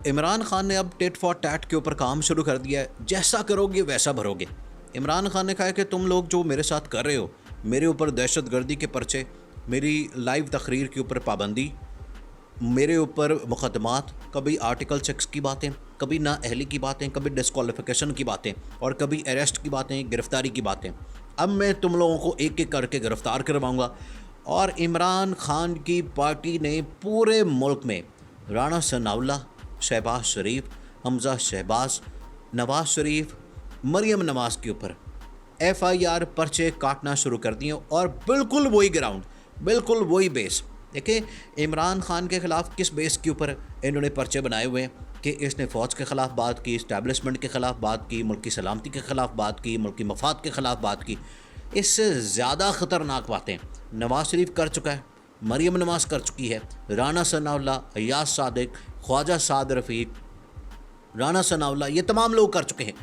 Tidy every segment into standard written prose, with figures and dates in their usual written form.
इमरान खान ने अब tit for tat के ऊपर काम शुरू कर दिया है। जैसा करोगे वैसा भरोगे। इमरान खान ने कहा है कि तुम लोग जो मेरे साथ कर रहे हो, मेरे ऊपर दहशतगर्दी के पर्चे, मेरी लाइव तकरीर के ऊपर पाबंदी, मेरे ऊपर मुकदमात, कभी आर्टिकल 6 की बातें, कभी नाअहली की बातें, कभी डिस्क्वालिफिकेशन की बातें और कभी अरेस्ट की बातें, गिरफ्तारी की बातें। अब मैं तुम लोगों को एक एक करके गिरफ़्तार करवाऊँगा। और इमरान खान की पार्टी ने पूरे मुल्क में राना सनाउल्लाह, शहबाज शरीफ, हमज़ा शहबाज, नवाज़ शरीफ, मरीम नवाज़ के ऊपर FIR पर्चे काटना शुरू कर दिए। और बिल्कुल वही ग्राउंड, बिल्कुल वही बेस। देखिए इमरान खान के ख़िलाफ़ किस बेस के ऊपर इन्होंने पर्चे बनाए हुए हैं कि इसने फ़ौज के ख़िलाफ़ बात की, इस्टेब्लिशमेंट के ख़िलाफ़ बात की, मुल्क की सलामती के ख़िलाफ़ बात की, मुल्क की मफाद के ख़िलाफ़ बात की। इससे ज़्यादा ख़तरनाक बातें नवाज़ शरीफ कर चुका है, मरीम नवाज़ कर चुकी है, राना सनाउल्लाह, अय्याज सादिक, ख्वाजा साद रफ़ीक, राना सनाउल्लाह, ये तमाम लोग कर चुके हैं।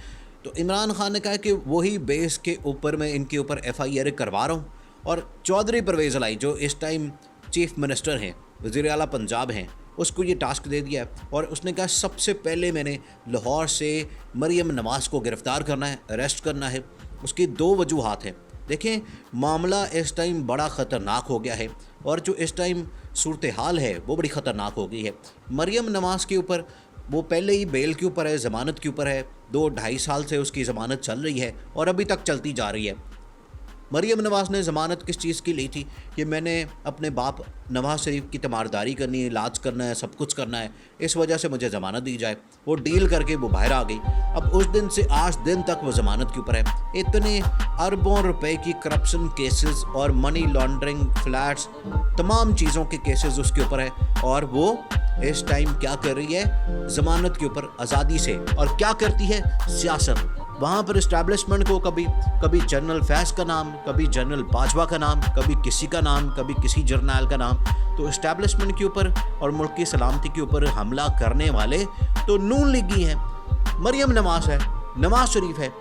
तो इमरान खान ने कहा कि वही बेस के ऊपर मैं इनके ऊपर FIR करवा रहा हूँ। और चौधरी परवेज़ इलाही जो इस टाइम चीफ मिनिस्टर हैं, वज़ीर आला पंजाब हैं, उसको ये टास्क दे दिया है। और उसने कहा सबसे पहले मैंने लाहौर से मरीम नवाज़ को गिरफ़्तार करना है, अरेस्ट करना है। उसकी दो वजूहात हैं। देखें मामला इस टाइम बड़ा ख़तरनाक हो गया है और जो इस टाइम सूरत हाल है वो बड़ी ख़तरनाक हो गई है। मरीम नवाज़ के ऊपर वो पहले ही बेल के ऊपर है, ज़मानत के ऊपर है, 2-2.5 साल से उसकी ज़मानत चल रही है और अभी तक चलती जा रही है। मरीम नवाज़ ने ज़मानत किस चीज़ की ली थी कि मैंने अपने बाप नवाज़ शरीफ की तीमारदारी करनी है, इलाज करना है, सब कुछ करना है, इस वजह से मुझे ज़मानत दी जाए। वो डील करके वो बाहर आ गई। अब उस दिन से आज दिन तक वो ज़मानत के ऊपर है। इतने अरबों रुपए की करप्शन केसेस और मनी लॉन्ड्रिंग, फ्लैट्स, तमाम चीज़ों के केसेस उसके ऊपर है और वो इस टाइम क्या कर रही है, ज़मानत के ऊपर आज़ादी से। और क्या करती है, सियासत। वहाँ पर इस्टेब्लिशमेंट को कभी जनरल फैज़ का नाम, कभी जनरल बाजवा का नाम, कभी किसी का नाम, कभी किसी जर्नैल का नाम। तो इस्टेब्लिशमेंट के ऊपर और मुल्क की सलामती के ऊपर हमला करने वाले तो नून लीगी हैं, मरीम नवाज़ है, नवाज़ शरीफ है।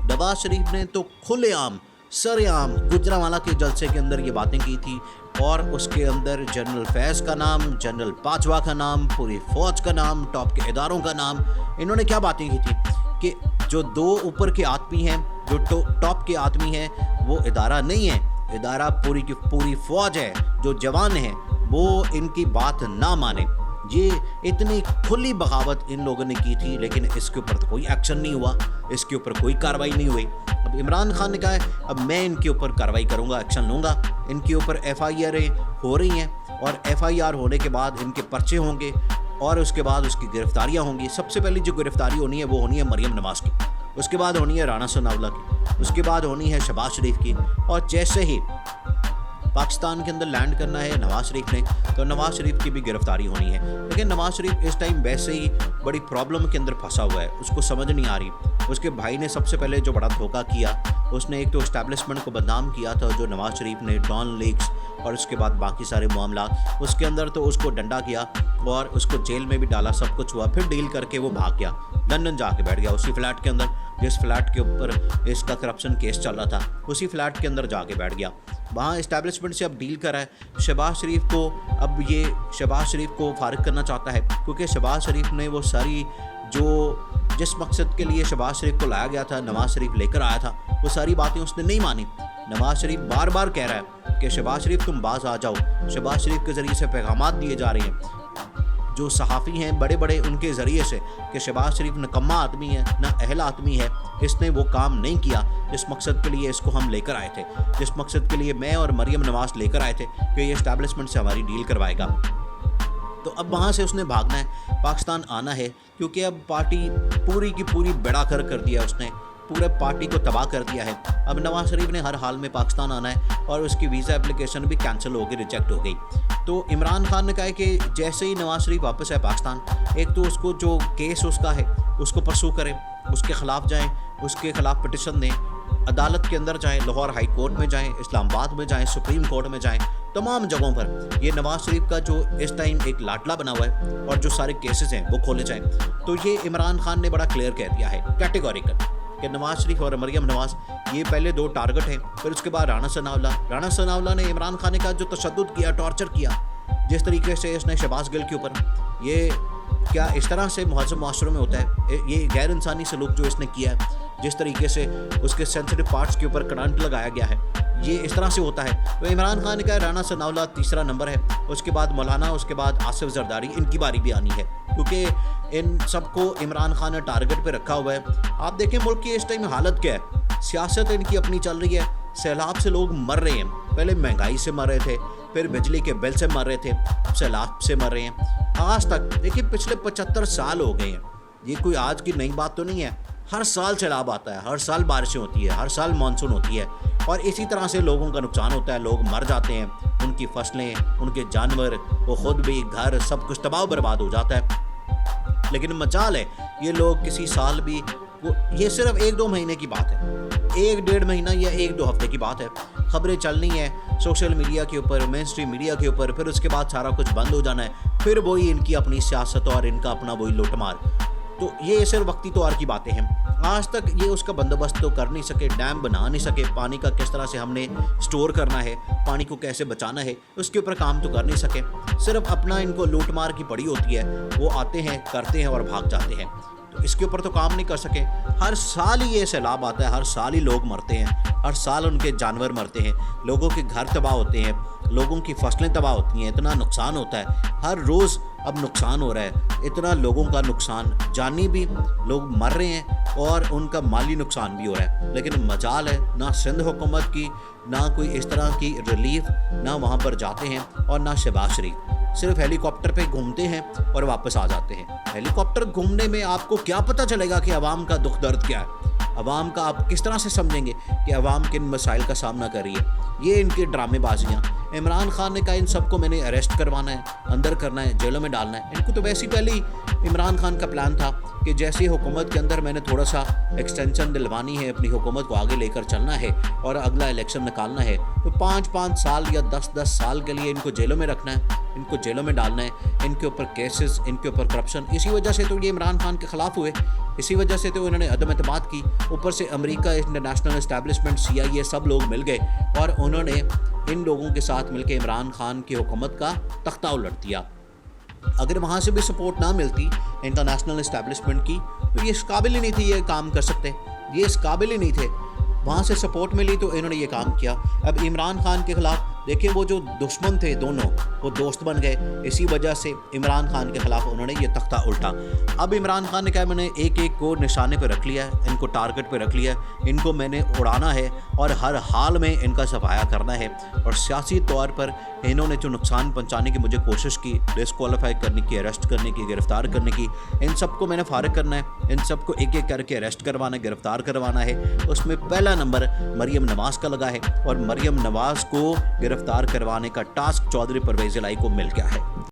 नवाज़ शरीफ ने तो खुलेआम सरेआम गुजरांवाला के जलसे के अंदर ये बातें की थी और उसके अंदर जनरल फैज़ का नाम, जनरल बाजवा का नाम, पूरी फ़ौज का नाम, टॉप के इदारों का नाम। इन्होंने क्या बातें की थी कि जो दो ऊपर के आदमी हैं, जो टॉप के आदमी हैं, वो इदारा नहीं है, इदारा पूरी की पूरी फ़ौज है, जो जवान हैं वो इनकी बात ना माने। ये इतनी खुली बगावत इन लोगों ने की थी, लेकिन इसके ऊपर तो कोई एक्शन नहीं हुआ, इसके ऊपर कोई कार्रवाई नहीं हुई। अब इमरान खान ने कहा है अब मैं इनके ऊपर कार्रवाई करूंगा, एक्शन लूँगा। इनके ऊपर FIR हो रही हैं और FIR होने के बाद इनके पर्चे होंगे और उसके बाद उसकी गिरफ्तारियां होंगी। सबसे पहली जो गिरफ्तारी होनी है वो होनी है मरीम नवाज़ की, उसके बाद होनी है राना सनाउल्लाह की, उसके बाद होनी है शहबाज शरीफ की। और जैसे ही पाकिस्तान के अंदर लैंड करना है नवाज़ शरीफ ने, तो नवाज़ शरीफ की भी गिरफ्तारी होनी है। लेकिन नवाज़ शरीफ इस टाइम वैसे ही बड़ी प्रॉब्लम के अंदर फंसा हुआ है, उसको समझ नहीं आ रही। उसके भाई ने सबसे पहले जो बड़ा धोखा किया, उसने एक तो इस्टेब्लिशमेंट को बदनाम किया था, जो नवाज़ शरीफ ने डॉन लीक्स और उसके बाद बाकी सारे मामला, उसके अंदर तो उसको डंडा किया और उसको जेल में भी डाला, सब कुछ हुआ। फिर डील करके वो भाग गया, लंदन जाके बैठ गया उसी फ्लैट के अंदर जिस फ्लैट के ऊपर इसका करप्शन केस चल रहा था, उसी फ्लैट के अंदर जाके बैठ गया। वहाँ इस्टेब्लिशमेंट से अब डील करा है शहबाज शरीफ को। अब ये शहबाज शरीफ को फारिग करना चाहता है क्योंकि शहबाज शरीफ ने वो सारी जिस मकसद के लिए शहबाज शरीफ को लाया गया था, नवाज़ शरीफ लेकर आया था, वो सारी बातें उसने नहीं मानी। नवाज़ शरीफ बार बार कह रहा है कि शहबाज शरीफ तुम बाज आ जाओ। शहबाज शरीफ के ज़रिए से पैगामात दिए जा रहे हैं जो सहाफ़ी हैं बड़े बड़े, उनके ज़रिए से कि शहबाज शरीफ निकम्मा आदमी है, ना अहल आदमी है, इसने वो काम नहीं किया जिस मकसद के लिए इसको हम लेकर आए थे, जिस मकसद के लिए मैं और मरीम नवाज़ लेकर आए थे कि ये इस्टेब्लिशमेंट से हमारी डील करवाएगा। तो अब वहाँ से उसने भागना है, पाकिस्तान आना है, क्योंकि अब पार्टी पूरी की पूरी बेड़ा कर दिया, उसने पूरे पार्टी को तबाह कर दिया है। अब नवाज़ शरीफ ने हर हाल में पाकिस्तान आना है और उसकी वीज़ा एप्लीकेशन भी कैंसिल हो गई, रिजेक्ट हो गई। तो इमरान खान ने कहा है कि जैसे ही नवाज़ शरीफ वापस आए पाकिस्तान, एक तो उसको जो केस उसका है उसको परसू करें, उसके ख़िलाफ़ जाएँ, उसके ख़िलाफ़ पिटिशन दें, अदालत के अंदर जाएँ, लाहौर हाई कोर्ट में जाएँ, इस्लामाबाद में जाएँ, सुप्रीम कोर्ट में जाएँ, तमाम जगहों पर ये नवाज़ शरीफ का जो इस टाइम एक लाडला बना हुआ है और जो सारे केसेस हैं वो खोले जाएँ। तो ये इमरान खान ने बड़ा क्लियर कह दिया है, कैटेगोरिकल, कि नवाज़ शरीफ और मरीम नवाज़ ये पहले दो टारगेट हैं। फिर उसके बाद राना सनाउल्लाह ने इमरान खान का जो तशद्दुद किया, टॉर्चर किया, जिस तरीके से इसने शहबाज गिल के ऊपर, ये क्या इस तरह से महज़ब माशरों में होता है? ये गैर इंसानी सलूक जो इसने किया है, जिस तरीके से उसके सेंसिटिव पार्ट्स के ऊपर करंट लगाया गया है, ये इस तरह से होता है। तो इमरान खान का राना सनाउल्लाह तीसरा नंबर है, उसके बाद मौलाना, उसके बाद आसिफ जरदारी, इनकी बारी भी आनी है, क्योंकि इन सबको इमरान खान ने टारगेट पे रखा हुआ है। आप देखें मुल्क की इस टाइम हालत क्या है, सियासत इनकी अपनी चल रही है, सैलाब से लोग मर रहे हैं, पहले महंगाई से मर रहे थे, फिर बिजली के बिल से मर रहे थे, सैलाब से मर रहे हैं। आज तक देखिए पिछले 75 साल हो गए हैं, ये कोई आज की नई बात तो नहीं है। हर साल सैलाब आता है, हर साल बारिशें होती है, हर साल मानसून होती है, और इसी तरह से लोगों का नुकसान होता है, लोग मर जाते हैं, उनकी फसलें, उनके जानवर, वो खुद भी, घर, सब कुछ तबाह बर्बाद हो जाता है। लेकिन मजाल है ये लोग किसी साल भी, वो ये सिर्फ 1-2 महीने की बात है, 1-1.5 महीना या 1-2 हफ्ते की बात है, खबरें चलनी है सोशल मीडिया के ऊपर, मेन स्ट्रीम मीडिया के ऊपर, फिर उसके बाद सारा कुछ बंद हो जाना है, फिर वही इनकी अपनी सियासत और इनका अपना वही लूटमार। तो ये सिर्फ वक्ती तौर की बातें हैं। आज तक ये उसका बंदोबस्त तो कर नहीं सके, डैम बना नहीं सके, पानी का किस तरह से हमने स्टोर करना है, पानी को कैसे बचाना है, उसके ऊपर काम तो कर नहीं सके। सिर्फ अपना इनको लूटमार की पड़ी होती है, वो आते हैं, करते हैं और भाग जाते हैं, तो इसके ऊपर तो काम नहीं कर सके। हर साल ही ये सैलाब आता है, हर साल ही लोग मरते हैं, हर साल उनके जानवर मरते हैं, लोगों के घर तबाह होते हैं, लोगों की फसलें तबाह होती हैं, इतना नुकसान होता है, हर रोज़ अब नुकसान हो रहा है, इतना लोगों का नुकसान, जानी भी लोग मर रहे हैं और उनका माली नुकसान भी हो रहा है। लेकिन मजाल है ना सिंध हुकूमत की, ना कोई इस तरह की रिलीफ, ना वहाँ पर जाते हैं, और ना शहबाज शरीफ सिर्फ हेलीकॉप्टर पे घूमते हैं और वापस आ जाते हैं। हेलीकॉप्टर घूमने में आपको क्या पता चलेगा कि अवाम का दुख दर्द क्या है, अवाम का आप किस तरह से समझेंगे कि अवाम किन मसाइल का सामना कर रही है। ये इनकी ड्रामेबाजियाँ। इमरान खान ने कहा इन सबको मैंने अरेस्ट करवाना है, अंदर करना है, जेलों में डालना है। इनको तो वैसे ही पहले ही इमरान खान का प्लान था कि जैसे हुकूमत के अंदर मैंने थोड़ा सा एक्सटेंशन दिलवानी है, अपनी हुकूमत को आगे लेकर चलना है और अगला इलेक्शन निकालना है, तो 5-5 साल या 10-10 साल के लिए इनको जेलों में रखना है, इनको जेलों में डालना है, इनके ऊपर केसेस, इनके ऊपर करप्शन। इसी वजह से तो ये इमरान खान के ख़िलाफ़ हुए, इसी वजह से तो इन्होंने अदम एतमाद की। ऊपर से अमेरिका, इंटरनेशनल इस्टेब्लिशमेंट, CIA सब लोग मिल गए और उन्होंने इन लोगों के साथ मिलकर इमरान खान की हुकूमत का तख्ता उलट दिया। अगर वहाँ से भी सपोर्ट ना मिलती इंटरनेशनल इस्टेब्लिशमेंट की, तो ये इस काबिल ही नहीं थी ये काम कर सकते, ये इस काबिल ही नहीं थे। वहाँ से सपोर्ट मिली तो इन्होंने ये काम किया। अब इमरान खान के ख़िलाफ़ देखिए, वो जो दुश्मन थे दोनों, वो दोस्त बन गए। इसी वजह से इमरान खान के ख़िलाफ़ उन्होंने ये तख्ता उल्टा। अब इमरान खान ने कहा मैंने एक एक को निशाने पे रख लिया है, इनको टारगेट पे रख लिया है, इनको मैंने उड़ाना है और हर हाल में इनका सफाया करना है। और सियासी तौर पर इन्होंने जो नुकसान पहुँचाने की मुझे कोशिश की, डिस्क्वालीफाई करने की, अरेस्ट करने की, गिरफ़्तार करने की, इन सबको मैंने फारिग करना है, इन सबको एक एक करके अरेस्ट करवाना है, गिरफ़्तार करवाना है। उसमें पहला नंबर मरियम नवाज़ का लगा है और मरियम नवाज़ को गिरफ्तार करवाने का टास्क चौधरी परवेज़ इलाही को मिल गया है।